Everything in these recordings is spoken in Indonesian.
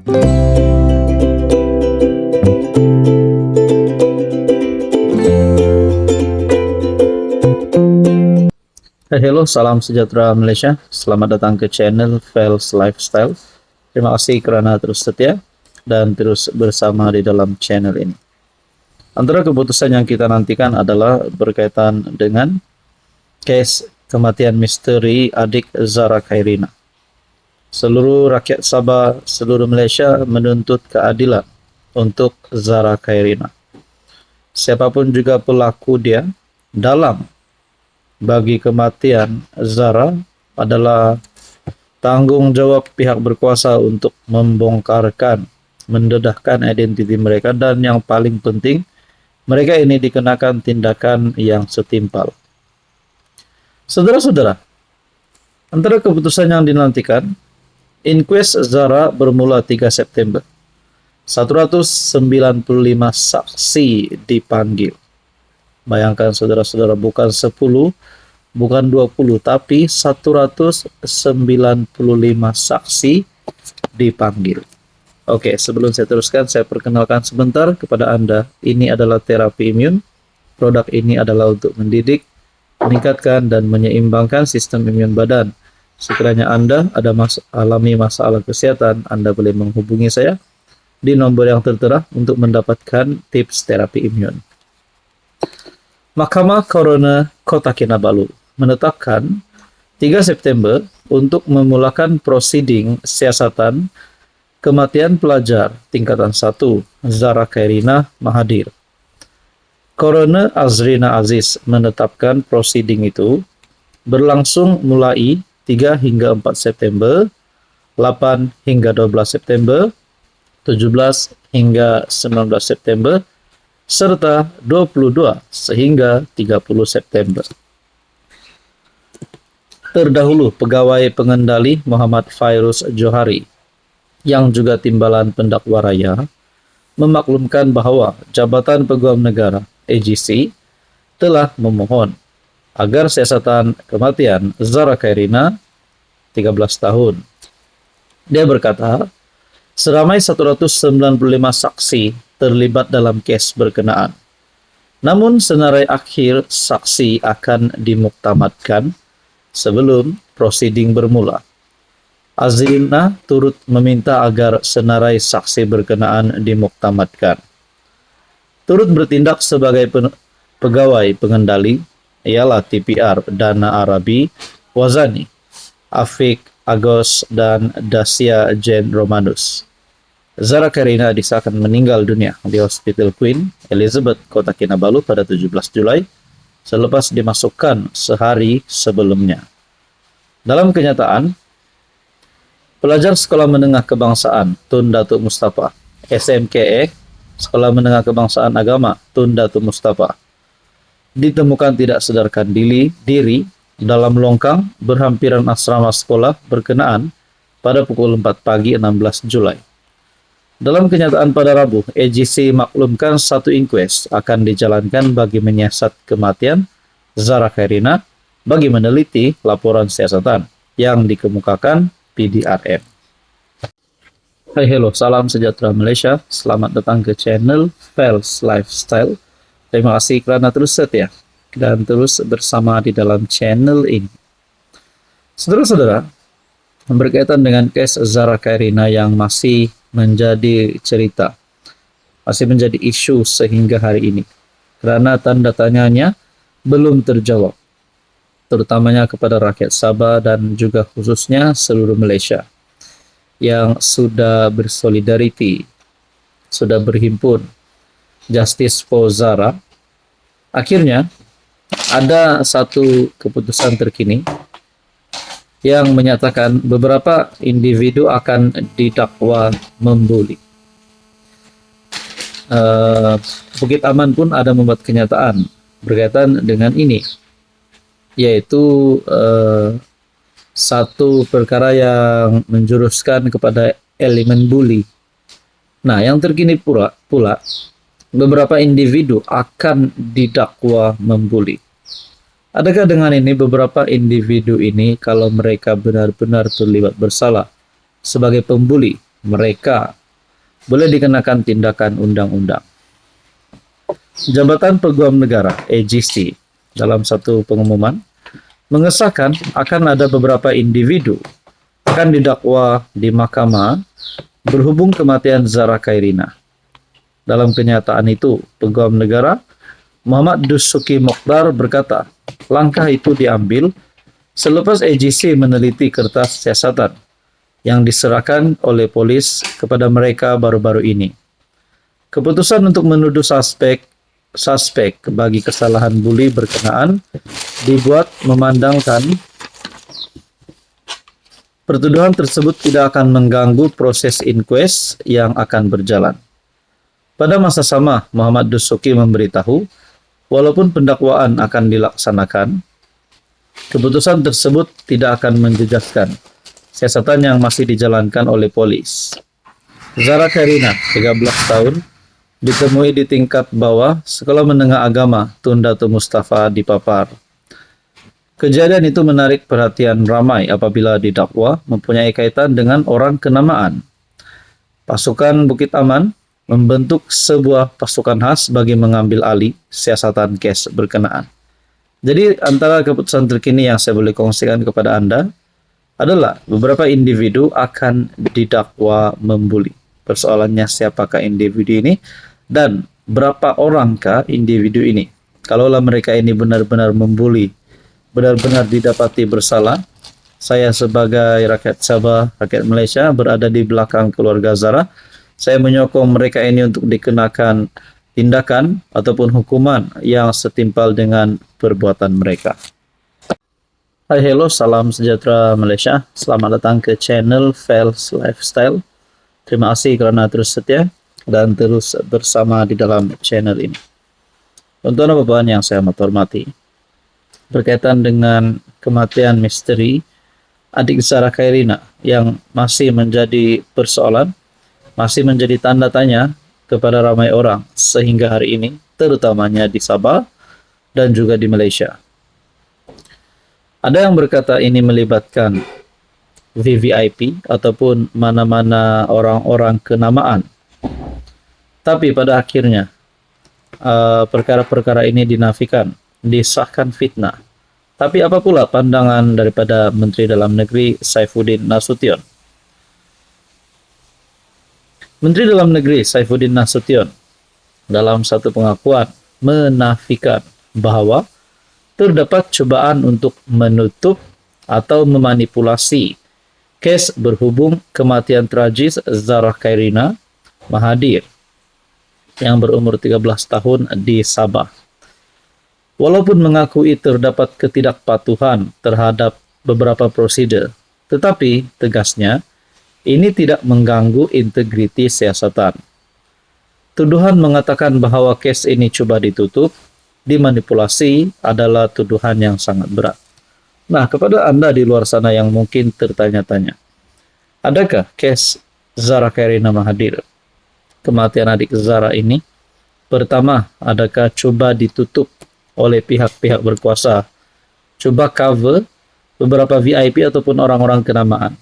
Hello, salam sejahtera Malaysia. Selamat datang ke channel Fels Lifestyle. Terima kasih kerana terus setia dan terus bersama di dalam channel ini. Antara keputusan yang kita nantikan adalah berkaitan dengan kes kematian misteri adik Zara Khairina. Seluruh rakyat Sabah, seluruh Malaysia menuntut keadilan untuk Zara Khairina. Siapapun juga pelaku dia dalam bagi kematian Zara adalah tanggungjawab pihak berkuasa untuk membongkarkan, mendedahkan identiti mereka, dan yang paling penting, mereka ini dikenakan tindakan yang setimpal. Saudara-saudara, antara keputusan yang dinantikan, inquest Zara bermula 3 September. 195 saksi dipanggil. Bayangkan saudara-saudara, bukan 10, bukan 20, tapi 195 saksi dipanggil. Oke, sebelum saya teruskan, saya perkenalkan sebentar kepada Anda. Ini adalah terapi imun. Produk ini adalah untuk mendidik, meningkatkan, dan menyeimbangkan sistem imun badan. Sekiranya Anda ada alami masalah kesehatan, Anda boleh menghubungi saya di nomor yang tertera untuk mendapatkan tips terapi imun. Mahkamah Coroner Kota Kinabalu menetapkan 3 September untuk memulakan prosiding siasatan kematian pelajar tingkatan 1 Zara Khairina Mahathir. Coroner Azrina Aziz menetapkan prosiding itu berlangsung mulai 3 hingga 4 September, 8 hingga 12 September, 17 hingga 19 September, serta 22 sehingga 30 September. Terdahulu, pegawai pengendali Muhammad Fairuz Johari, yang juga timbalan pendakwa raya, memaklumkan bahawa Jabatan Peguam Negara AGC telah memohon agar siasatan kematian Zara Khairina 13 tahun. Dia berkata, seramai 195 saksi terlibat dalam kes berkenaan. Namun senarai akhir saksi akan dimuktamadkan sebelum prosiding bermula. Azrina turut meminta agar senarai saksi berkenaan dimuktamadkan. Turut bertindak sebagai pegawai pengendali ialah TPR Dana Arabi Wazani, Afiq Agos, dan Dacia Jane Romanus. Zara Khairina disahkan meninggal dunia di Hospital Queen Elizabeth, Kota Kinabalu pada 17 Julai selepas dimasukkan sehari sebelumnya. Dalam kenyataan, pelajar Sekolah Menengah Kebangsaan Tun Datuk Mustafa SMKE Sekolah Menengah Kebangsaan Agama Tun Datuk Mustafa ditemukan tidak sadarkan diri dalam longkang berhampiran asrama sekolah berkenaan pada pukul 4 pagi 16 Julai. Dalam kenyataan pada Rabu, AGC maklumkan satu inquest akan dijalankan bagi menyiasat kematian Zara Khairina bagi meneliti laporan siasatan yang dikemukakan PDRM. Hai, hello, salam sejahtera Malaysia. Selamat datang ke channel Fels Lifestyle. Terima kasih kerana terus setia dan terus bersama di dalam channel ini. Saudara-saudara, berkaitan dengan kes Zara Khairina yang masih menjadi cerita, masih menjadi isu sehingga hari ini, kerana tanda tanyanya belum terjawab, terutamanya kepada rakyat Sabah dan juga khususnya seluruh Malaysia yang sudah bersolidariti, sudah berhimpun Justice for Zara. Akhirnya ada satu keputusan terkini yang menyatakan beberapa individu akan didakwa membuli. Bukit Aman pun ada membuat kenyataan berkaitan dengan ini, yaitu satu perkara yang menjuruskan kepada elemen bully. Nah, yang terkini pula beberapa individu akan didakwa membuli. Adakah dengan ini beberapa individu ini, kalau mereka benar-benar terlibat bersalah sebagai pembuli, mereka boleh dikenakan tindakan undang-undang. Jabatan Peguam Negara (AGC) dalam satu pengumuman mengesahkan akan ada beberapa individu akan didakwa di mahkamah berhubung kematian Zahra Khairina. Dalam kenyataan itu, Peguam Negara Muhammad Dusuki Mokhtar berkata, langkah itu diambil selepas AGC meneliti kertas siasatan yang diserahkan oleh polis kepada mereka baru-baru ini. Keputusan untuk menuduh suspek bagi kesalahan buli berkenaan dibuat memandangkan pertuduhan tersebut tidak akan mengganggu proses inquest yang akan berjalan. Pada masa sama, Muhammad Dusuki memberitahu, walaupun pendakwaan akan dilaksanakan, keputusan tersebut tidak akan menjejaskan siasatan yang masih dijalankan oleh polis. Zahra Khairina, 13 tahun, ditemui di tingkat bawah Sekolah Menengah Agama Tundatu Mustafa di Papar. Kejadian itu menarik perhatian ramai apabila didakwa mempunyai kaitan dengan orang kenamaan. Pasukan Bukit Aman membentuk sebuah pasukan khas bagi mengambil alih siasatan kes berkenaan. Jadi antara keputusan terkini yang saya boleh kongsikan kepada Anda adalah beberapa individu akan didakwa membuli. Persoalannya siapakah individu ini dan berapa orangkah individu ini. Kalaulah mereka ini benar-benar membuli, benar-benar didapati bersalah, saya sebagai rakyat Sabah, rakyat Malaysia berada di belakang keluarga Zahra. Saya menyokong mereka ini untuk dikenakan tindakan ataupun hukuman yang setimpal dengan perbuatan mereka. Hai, hello, salam sejahtera Malaysia. Selamat datang ke channel Fels Lifestyle. Terima kasih kerana terus setia dan terus bersama di dalam channel ini. Tuan-tuan dan puan yang saya hormati, berkaitan dengan kematian misteri adik Zahra Khairina yang masih menjadi persoalan, masih menjadi tanda tanya kepada ramai orang sehingga hari ini, terutamanya di Sabah dan juga di Malaysia. Ada yang berkata ini melibatkan VVIP ataupun mana-mana orang-orang kenamaan. Tapi pada akhirnya perkara-perkara ini dinafikan, disahkan fitnah. Tapi apa pula pandangan daripada Menteri Dalam Negeri Saifuddin Nasution? Menteri Dalam Negeri Saifuddin Nasution dalam satu pengakuan menafikan bahawa terdapat cubaan untuk menutup atau memanipulasi kes berhubung kematian tragis Zahra Khairina Mahathir yang berumur 13 tahun di Sabah. Walaupun mengakui terdapat ketidakpatuhan terhadap beberapa prosedur, tetapi tegasnya ini tidak mengganggu integriti siasatan. Tuduhan mengatakan bahawa kes ini cuba ditutup, dimanipulasi adalah tuduhan yang sangat berat. Nah, kepada Anda di luar sana yang mungkin tertanya-tanya, adakah kes Zahra Khairina Mahathir, kematian adik Zahra ini, pertama, adakah cuba ditutup oleh pihak-pihak berkuasa, cuba cover beberapa VIP ataupun orang-orang kenamaan?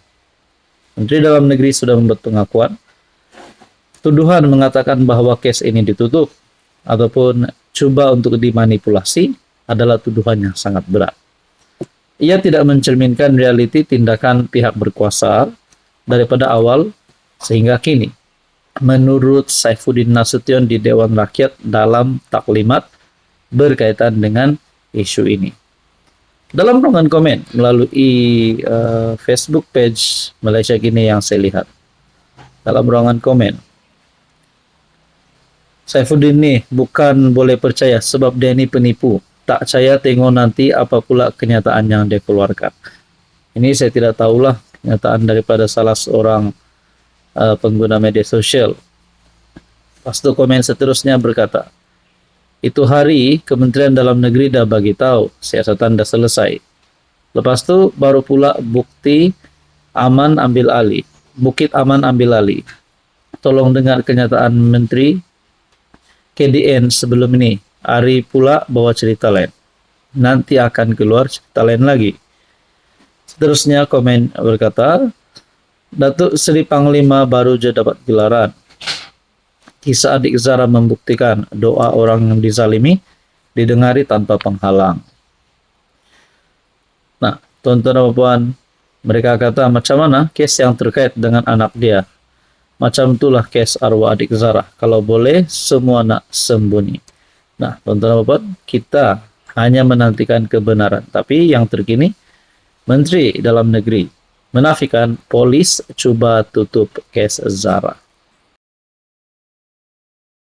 Menteri Dalam Negeri sudah membuat pengakuan, tuduhan mengatakan bahawa kes ini ditutup ataupun cuba untuk dimanipulasi adalah tuduhan yang sangat berat. Ia tidak mencerminkan realiti tindakan pihak berkuasa daripada awal sehingga kini. Menurut Saifuddin Nasution di Dewan Rakyat dalam taklimat berkaitan dengan isu ini. Dalam ruangan komen melalui Facebook page Malaysia Kini yang saya lihat, dalam ruangan komen, Saifuddin ni bukan boleh percaya sebab dia ni penipu. Tak percaya tengok nanti apa pula kenyataan yang dia keluarkan. Ini saya tidak tahulah kenyataan daripada salah seorang pengguna media sosial. Lepas itu komen seterusnya berkata, itu hari Kementerian Dalam Negeri dah bagi tahu siasatan dah selesai. Lepas tu baru pula Bukit Aman ambil alih. Tolong dengar kenyataan Menteri KDN sebelum ini. Hari pula bawa cerita lain. Nanti akan keluar cerita lain lagi. Seterusnya komen berkata, Datuk Seri Panglima baru je dapat gelaran. Kisah adik Zara membuktikan doa orang yang dizalimi didengari tanpa penghalang. Nah, tuan-tuan dan puan, mereka kata macam mana kes yang terkait dengan anak dia. Macam itulah kes arwah adik Zara. Kalau boleh, semua nak sembunyi. Nah, tuan-tuan dan puan, kita hanya menantikan kebenaran. Tapi yang terkini, Menteri Dalam Negeri menafikan polis cuba tutup kes Zara.